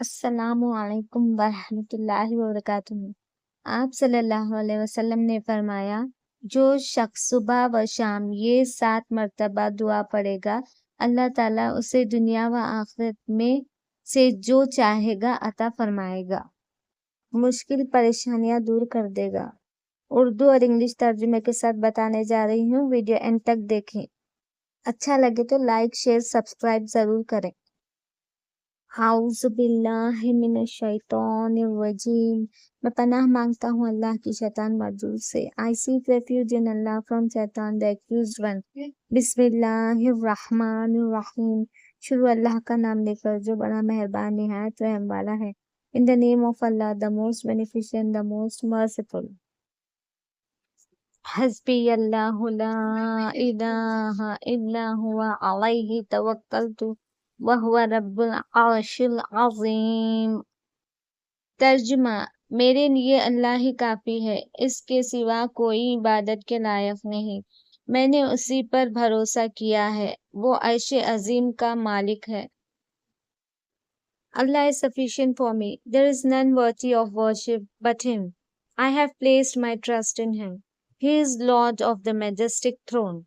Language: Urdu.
السلام علیکم ورحمۃ اللہ وبرکاتہ۔ آپ صلی اللہ علیہ وسلم نے فرمایا، جو شخص صبح و شام یہ 7 مرتبہ دعا پڑھے گا، اللہ تعالیٰ اسے دنیا و آخرت میں سے جو چاہے گا عطا فرمائے گا، مشکل پریشانیاں دور کر دے گا۔ اردو اور انگلش ترجمے کے ساتھ بتانے جا رہی ہوں، ویڈیو اینڈ تک دیکھیں۔ اچھا لگے تو لائک، شیئر، سبسکرائب ضرور کریں۔ اعوذ باللہ من الشیطان الرجیم۔ میں پناہ مانگتا ہوں اللہ کی شیطان مردود سے۔ I seek refuge in Allah from Shaitan the accused one۔ بسم اللہ الرحمن الرحیم۔ شروع اللہ کا نام لے کر جو بڑا مہربان نہایت رحم والا ہے۔ In the name of Allah, the most beneficent, the most merciful۔ حسبی اللہ لا الہ الا ہوا علیہ توکلت وَهُوَ رَبُّ الْعَرْشِ الْعَظِيمِ۔ ترجمہ: میرے لیے اللہ ہی کافی ہے، اس کے سوا کوئی عبادت کے لائق نہیں۔ میں نے اسی پر بھروسہ کیا ہے، وہ عرش عظیم کا مالک ہے۔ Allah is sufficient for me. There is none worthy of worship but Him. I have placed my trust in Him. He is Lord of the majestic throne.